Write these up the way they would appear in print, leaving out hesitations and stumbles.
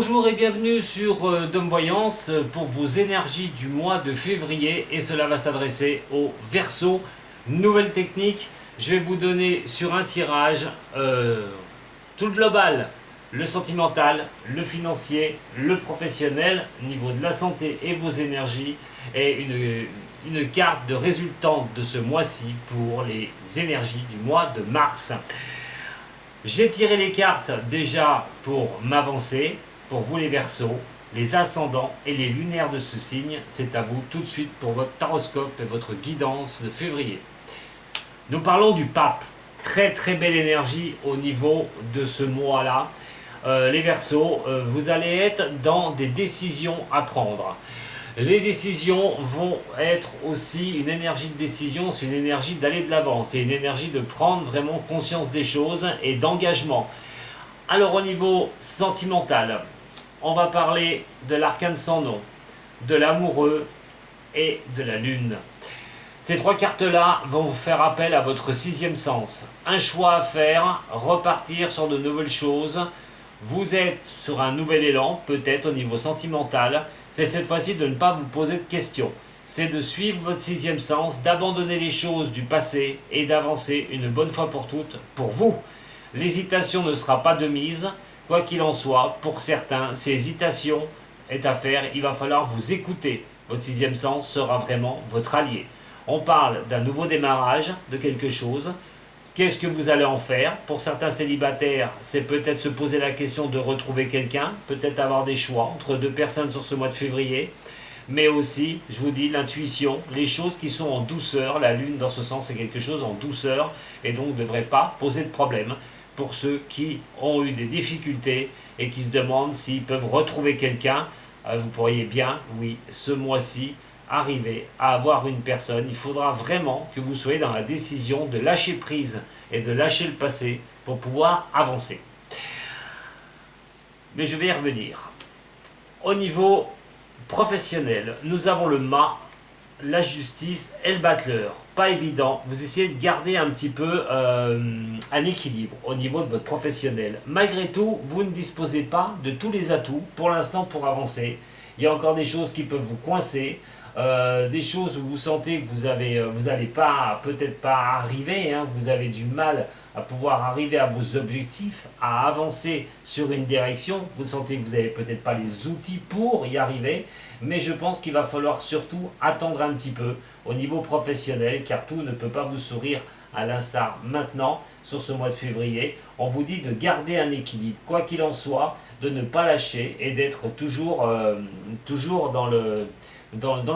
Bonjour et bienvenue sur Dom Voyance pour vos énergies du mois de février et cela va s'adresser aux Verseaux. Nouvelle technique, je vais vous donner sur un tirage tout le global, le sentimental, le financier, le professionnel, niveau de la santé et vos énergies et une carte de résultante de ce mois-ci pour les énergies du mois de mars. J'ai tiré les cartes déjà pour m'avancer, pour vous les Verseaux, les ascendants et les lunaires de ce signe. C'est à vous tout de suite pour votre taroscope et votre guidance de février. Nous parlons du pape. Très très belle énergie au niveau de ce mois-là. Les Verseaux, vous allez être dans des décisions à prendre. Les décisions vont être aussi une énergie de décision, c'est une énergie d'aller de l'avant, c'est une énergie de prendre vraiment conscience des choses et d'engagement. Alors au niveau sentimental, on va parler de l'arcane sans nom, de l'amoureux et de la lune. Ces trois cartes-là vont vous faire appel à votre sixième sens. Un choix à faire, repartir sur de nouvelles choses. Vous êtes sur un nouvel élan, peut-être au niveau sentimental. C'est cette fois-ci de ne pas vous poser de questions. C'est de suivre votre sixième sens, d'abandonner les choses du passé et d'avancer une bonne fois pour toutes pour vous. L'hésitation ne sera pas de mise. Quoi qu'il en soit, pour certains, ces hésitations est à faire. Il va falloir vous écouter. Votre sixième sens sera vraiment votre allié. On parle d'un nouveau démarrage, de quelque chose. Qu'est-ce que vous allez en faire? Pour certains célibataires, c'est peut-être se poser la question de retrouver quelqu'un, peut-être avoir des choix entre deux personnes sur ce mois de février, mais aussi, je vous dis, l'intuition, les choses qui sont en douceur. La lune, dans ce sens, c'est quelque chose en douceur et donc ne devrait pas poser de problème pour ceux qui ont eu des difficultés et qui se demandent s'ils peuvent retrouver quelqu'un. Vous pourriez bien, oui, ce mois-ci, arriver à avoir une personne. Il faudra vraiment que vous soyez dans la décision de lâcher prise et de lâcher le passé pour pouvoir avancer. Mais je vais y revenir. Au niveau professionnel, nous avons le mât, la justice et le battleur. Pas évident, vous essayez de garder un petit peu un équilibre au niveau de votre professionnel. Malgré tout, vous ne disposez pas de tous les atouts pour l'instant pour avancer. Il y a encore des choses qui peuvent vous coincer. Des choses où vous sentez que vous n'allez pas, peut-être pas arriver, vous avez du mal à pouvoir arriver à vos objectifs, à avancer sur une direction, vous sentez que vous n'avez peut-être pas les outils pour y arriver, mais je pense qu'il va falloir surtout attendre un petit peu au niveau professionnel, car tout ne peut pas vous sourire à l'instar maintenant, sur ce mois de février. On vous dit de garder un équilibre, quoi qu'il en soit, de ne pas lâcher et d'être toujours dans le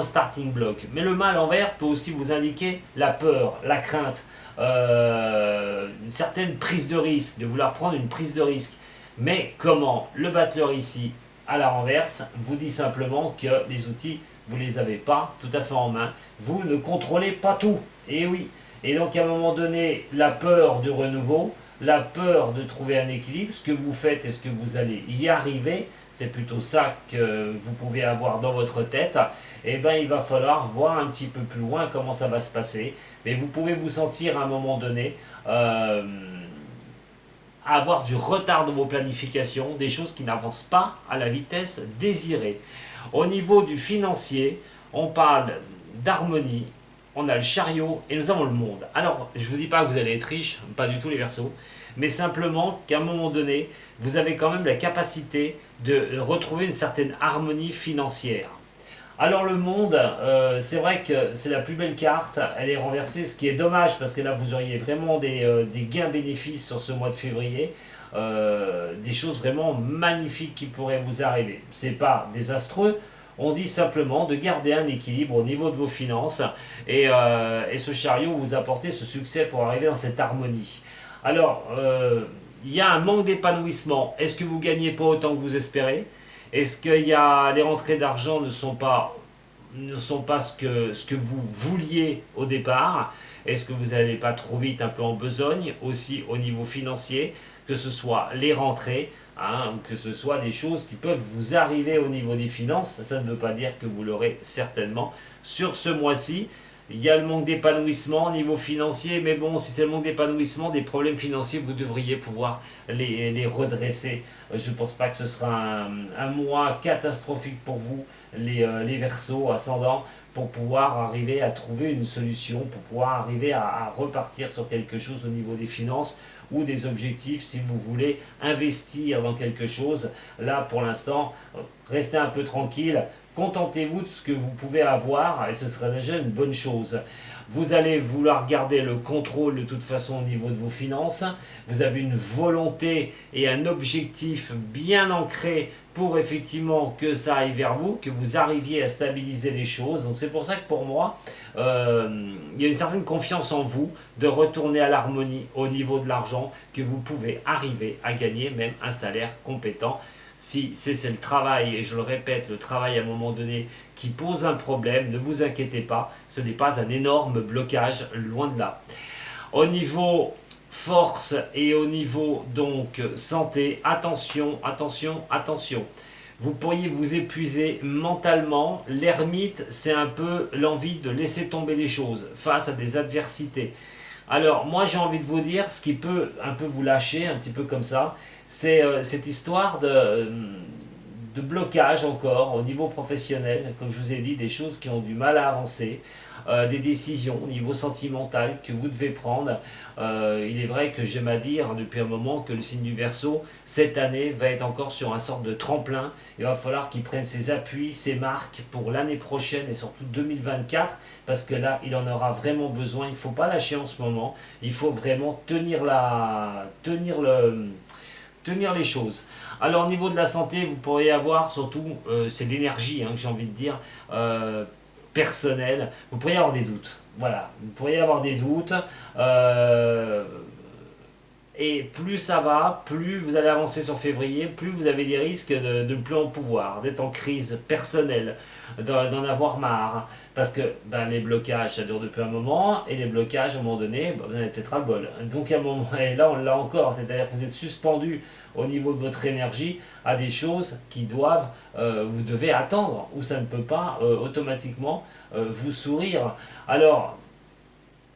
starting block. Mais le mât à l'envers peut aussi vous indiquer la peur, la crainte, une certaine prise de risque, de vouloir prendre une prise de risque. Mais comment? Le battleur ici, à la renverse, vous dit simplement que les outils, vous ne les avez pas tout à fait en main. Vous ne contrôlez pas tout. Et oui. Et donc à un moment donné, la peur du renouveau, la peur de trouver un équilibre, ce que vous faites, est-ce que vous allez y arriver? C'est plutôt ça que vous pouvez avoir dans votre tête. Eh bien, il va falloir voir un petit peu plus loin comment ça va se passer. Mais vous pouvez vous sentir à un moment donné avoir du retard dans vos planifications, des choses qui n'avancent pas à la vitesse désirée. Au niveau du financier, on parle d'harmonie, on a le chariot et nous avons le monde. Alors, je ne vous dis pas que vous allez être riche, pas du tout les Verseaux, mais simplement qu'à un moment donné, vous avez quand même la capacité de retrouver une certaine harmonie financière. Alors le monde, c'est vrai que c'est la plus belle carte, elle est renversée, ce qui est dommage parce que là vous auriez vraiment des gains bénéfices sur ce mois de février, des choses vraiment magnifiques qui pourraient vous arriver. C'est pas désastreux, on dit simplement de garder un équilibre au niveau de vos finances et ce chariot vous apporter ce succès pour arriver dans cette harmonie. Alors, il y a un manque d'épanouissement. Est-ce que vous ne gagnez pas autant que vous espérez? Est-ce que les rentrées d'argent ne sont pas ce que vous vouliez au départ? Est-ce que vous n'allez pas trop vite un peu en besogne aussi au niveau financier? Que ce soit les rentrées, que ce soit des choses qui peuvent vous arriver au niveau des finances, ça ne veut pas dire que vous l'aurez certainement sur ce mois-ci. Il y a le manque d'épanouissement au niveau financier, mais bon, si c'est le manque d'épanouissement, des problèmes financiers, vous devriez pouvoir les redresser. Je ne pense pas que ce sera un mois catastrophique pour vous, les Verseaux ascendants, pour pouvoir arriver à trouver une solution, pour pouvoir arriver à repartir sur quelque chose au niveau des finances ou des objectifs si vous voulez investir dans quelque chose. Là, pour l'instant, restez un peu tranquille. Contentez-vous de ce que vous pouvez avoir et ce serait déjà une bonne chose. Vous allez vouloir garder le contrôle de toute façon au niveau de vos finances. Vous avez une volonté et un objectif bien ancré pour effectivement que ça aille vers vous, que vous arriviez à stabiliser les choses. Donc c'est pour ça que pour moi, il y a une certaine confiance en vous de retourner à l'harmonie au niveau de l'argent, que vous pouvez arriver à gagner même un salaire compétent. Si c'est le travail, et je le répète, le travail à un moment donné qui pose un problème, ne vous inquiétez pas, ce n'est pas un énorme blocage, loin de là. Au niveau force et au niveau donc santé, attention, attention, attention. Vous pourriez vous épuiser mentalement. L'ermite, c'est un peu l'envie de laisser tomber les choses face à des adversités. Alors moi j'ai envie de vous dire, ce qui peut un peu vous lâcher, un petit peu comme ça, c'est cette histoire de blocage encore au niveau professionnel, comme je vous ai dit, des choses qui ont du mal à avancer, des décisions au niveau sentimental que vous devez prendre. Il est vrai que j'aime à dire depuis un moment que le signe du Verseau, cette année, va être encore sur un sorte de tremplin. Il va falloir qu'il prenne ses appuis, ses marques pour l'année prochaine et surtout 2024, parce que là, il en aura vraiment besoin. Il ne faut pas lâcher en ce moment. Il faut vraiment tenir les choses. Alors au niveau de la santé, vous pourriez avoir surtout, c'est l'énergie que j'ai envie de dire, personnelle, vous pourriez avoir des doutes. Voilà, vous pourriez avoir des doutes. Et plus ça va, plus vous allez avancer sur février, plus vous avez des risques de ne plus en pouvoir, d'être en crise personnelle, d'en avoir marre. Parce que les blocages, ça dure depuis un moment, et les blocages, à un moment donné, vous en avez peut-être ras le bol. Donc à un moment, et là on l'a encore, c'est-à-dire que vous êtes suspendu au niveau de votre énergie à des choses qui doivent, vous devez attendre, ou ça ne peut pas automatiquement vous sourire. Alors,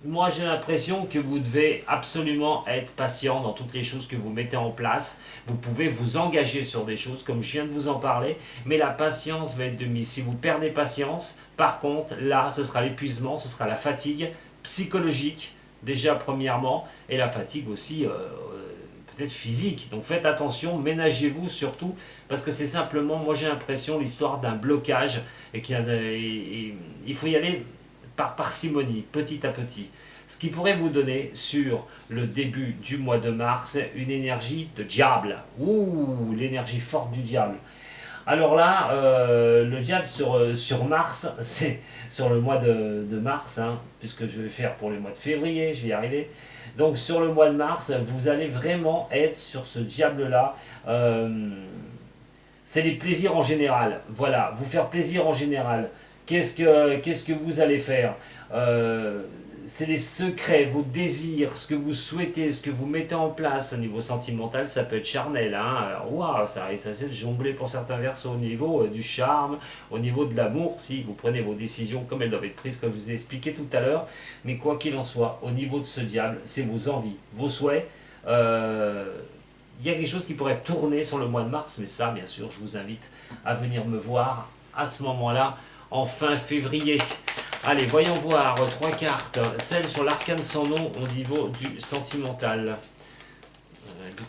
moi j'ai l'impression que vous devez absolument être patient dans toutes les choses que vous mettez en place. Vous pouvez vous engager sur des choses comme je viens de vous en parler, mais la patience va être de mise. Si vous perdez patience, par contre, là ce sera l'épuisement, ce sera la fatigue psychologique déjà premièrement, et la fatigue aussi peut-être physique. Donc faites attention, ménagez-vous surtout, parce que c'est simplement, moi j'ai l'impression, l'histoire d'un blocage, et il faut y aller par parcimonie, petit à petit. Ce qui pourrait vous donner sur le début du mois de mars une énergie de diable. Ouh, l'énergie forte du diable. Alors là, le diable sur Mars, c'est sur le mois de mars, puisque je vais faire pour le mois de février, je vais y arriver. Donc sur le mois de mars, vous allez vraiment être sur ce diable-là. C'est les plaisirs en général. Voilà, vous faire plaisir en général. Qu'est-ce que vous allez faire? C'est les secrets, vos désirs, ce que vous souhaitez, ce que vous mettez en place au niveau sentimental, ça peut être charnel. Alors, waouh, ça risque de jongler pour certains Verseaux au niveau du charme, au niveau de l'amour, si vous prenez vos décisions comme elles doivent être prises, comme je vous ai expliqué tout à l'heure. Mais quoi qu'il en soit, au niveau de ce diable, c'est vos envies, vos souhaits. Il y a quelque chose qui pourrait tourner sur le mois de mars, mais ça, bien sûr, je vous invite à venir me voir à ce moment-là, en fin février. Allez, voyons voir trois cartes. Celle sur l'arcane sans nom au niveau du sentimental.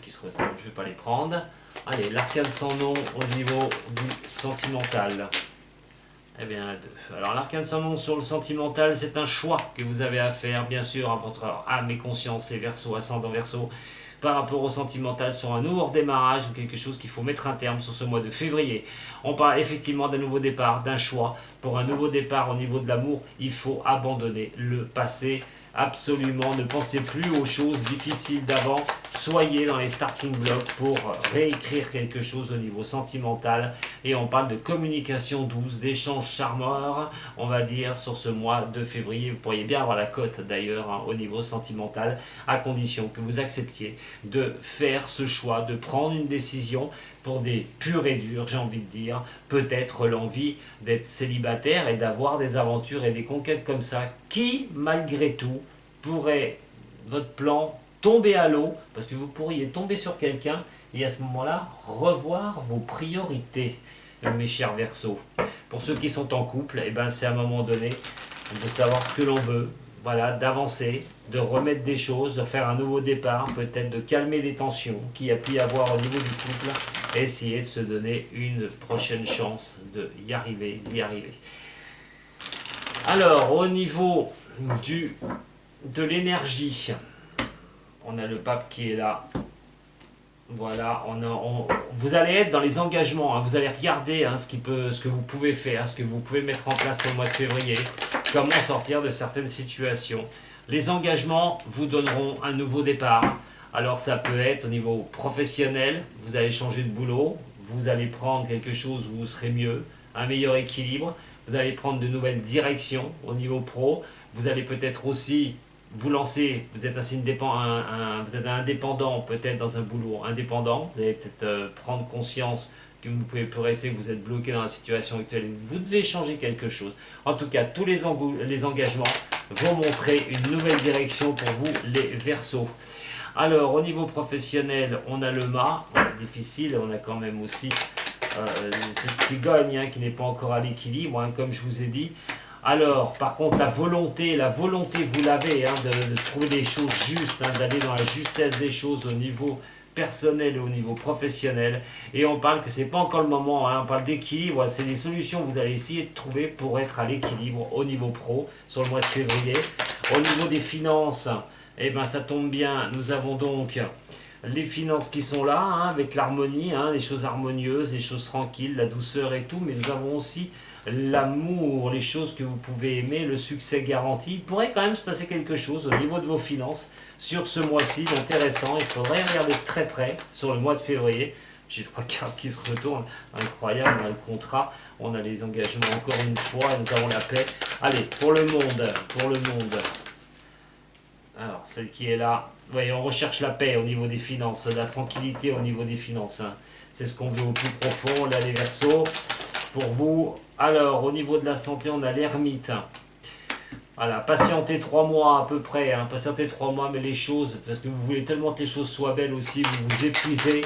Qui se retournent, je ne vais pas les prendre. Allez, l'arcane sans nom au niveau du sentimental. Eh bien, deux. Alors, l'arcane sans nom sur le sentimental, c'est un choix que vous avez à faire, bien sûr, à votre âme et conscience et Verseau, ascendant Verseau, par rapport au sentimental sur un nouveau redémarrage ou quelque chose qu'il faut mettre un terme sur ce mois de février. On parle effectivement d'un nouveau départ, d'un choix. Pour un nouveau départ au niveau de l'amour, il faut abandonner le passé. Absolument, ne pensez plus aux choses difficiles d'avant. Soyez dans les starting blocks pour réécrire quelque chose au niveau sentimental. Et on parle de communication douce, d'échanges charmeurs, on va dire, sur ce mois de février. Vous pourriez bien avoir la cote d'ailleurs au niveau sentimental, à condition que vous acceptiez de faire ce choix, de prendre une décision pour des purs et durs, j'ai envie de dire, peut-être l'envie d'être célibataire et d'avoir des aventures et des conquêtes comme ça, qui, malgré tout, pourrait, votre plan, tomber à l'eau, parce que vous pourriez tomber sur quelqu'un et à ce moment-là, revoir vos priorités, mes chers Verseaux. Pour ceux qui sont en couple, eh ben, c'est à un moment donné de savoir ce que l'on veut, voilà, d'avancer, de remettre des choses, de faire un nouveau départ, peut-être de calmer les tensions qu'il y a pu y avoir au niveau du couple, et essayer de se donner une prochaine chance d'y arriver. Alors, au niveau de l'énergie, on a le pape qui est là. Voilà, vous allez être dans les engagements, hein, vous allez regarder ce que vous pouvez faire, ce que vous pouvez mettre en place au mois de février, comment sortir de certaines situations. Les engagements vous donneront un nouveau départ. Alors ça peut être au niveau professionnel, vous allez changer de boulot, vous allez prendre quelque chose où vous serez mieux, un meilleur équilibre, vous allez prendre de nouvelles directions au niveau pro, vous allez peut-être aussi vous lancer, vous êtes vous êtes indépendant, peut-être dans un boulot indépendant, vous allez peut-être prendre conscience que vous pouvez plus rester, que vous êtes bloqué dans la situation actuelle, vous devez changer quelque chose. En tout cas, tous les engagements vont montrer une nouvelle direction pour vous, les Verseaux. Alors, au niveau professionnel, on a le mât, difficile, on a quand même aussi cette cigogne qui n'est pas encore à l'équilibre, comme je vous ai dit. Alors, par contre, la volonté vous l'avez de trouver des choses justes, d'aller dans la justesse des choses au niveau personnel et au niveau professionnel. Et on parle que c'est pas encore le moment, on parle d'équilibre, c'est des solutions que vous allez essayer de trouver pour être à l'équilibre au niveau pro sur le mois de février. Au niveau des finances, eh ben, ça tombe bien, nous avons donc les finances qui sont là, avec l'harmonie, les choses harmonieuses, les choses tranquilles, la douceur et tout, mais nous avons aussi l'amour, les choses que vous pouvez aimer, le succès garanti. Il pourrait quand même se passer quelque chose au niveau de vos finances sur ce mois-ci d'intéressant. Il faudrait regarder de très près sur le mois de février. J'ai 3 cartes qui se retournent, incroyable, on a le contrat, on a les engagements encore une fois, et nous avons la paix. Allez, pour le monde. Alors, celle qui est là, vous voyez, on recherche la paix au niveau des finances, la tranquillité au niveau des finances. C'est ce qu'on veut au plus profond, là les Verseaux. Pour vous, alors au niveau de la santé, on a l'ermite. Voilà, patientez 3 mois à peu près, patientez 3 mois, mais les choses, parce que vous voulez tellement que les choses soient belles aussi, vous vous épuisez.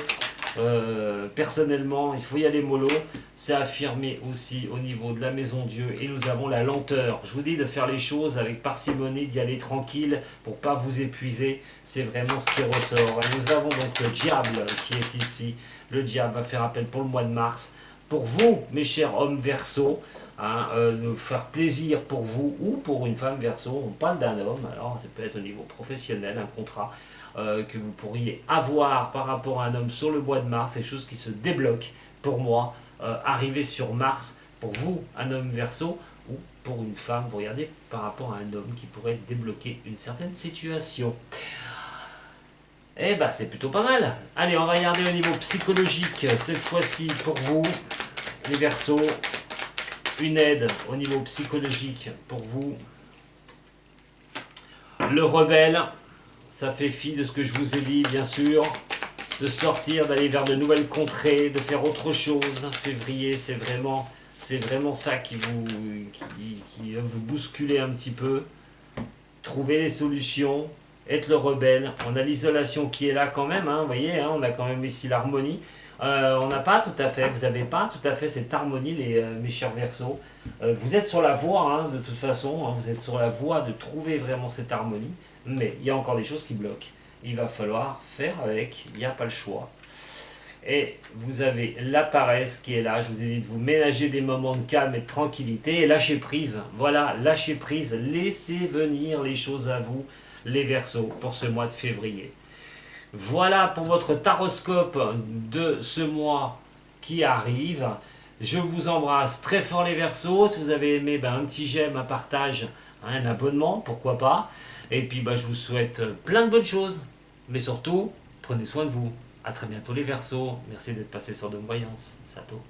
Personnellement, il faut y aller mollo. C'est affirmé aussi au niveau de la maison Dieu. Et nous avons la lenteur. Je vous dis de faire les choses avec parcimonie, d'y aller tranquille pour pas vous épuiser. C'est vraiment ce qui ressort. Et nous avons donc le diable qui est ici. Le diable va faire appel pour le mois de mars. Pour vous, mes chers hommes Verseaux, de faire plaisir pour vous ou pour une femme Verseau. On parle d'un homme, alors ça peut être au niveau professionnel, un contrat que vous pourriez avoir par rapport à un homme sur le mois de mars, des choses qui se débloquent pour moi, arriver sur Mars, pour vous, un homme Verseau, ou pour une femme, vous regardez, par rapport à un homme qui pourrait débloquer une certaine situation. Eh ben, c'est plutôt pas mal. Allez, on va regarder au niveau psychologique, cette fois-ci pour vous, les Verseaux, une aide au niveau psychologique pour vous. Le rebelle, ça fait fi de ce que je vous ai dit, bien sûr, de sortir, d'aller vers de nouvelles contrées, de faire autre chose. Février, c'est vraiment ça qui va vous bousculer un petit peu. Trouver les solutions, être le rebelle. On a l'isolation qui est là quand même, vous voyez, on a quand même ici l'harmonie. On n'a pas tout à fait, vous n'avez pas tout à fait cette harmonie, mes chers Verseaux. Vous êtes sur la voie, de toute façon, vous êtes sur la voie de trouver vraiment cette harmonie, mais il y a encore des choses qui bloquent. Il va falloir faire avec, il n'y a pas le choix. Et vous avez la paresse qui est là, je vous ai dit de vous ménager des moments de calme et de tranquillité, et lâcher prise, voilà, lâcher prise, laissez venir les choses à vous, les Verseaux, pour ce mois de février. Voilà pour votre taroscope de ce mois qui arrive. Je vous embrasse très fort les Verseaux. Si vous avez aimé, un petit j'aime, un partage, un abonnement, pourquoi pas. Et puis je vous souhaite plein de bonnes choses. Mais surtout, prenez soin de vous. A très bientôt les Verseaux. Merci d'être passé sur Dom Voyance. Sato.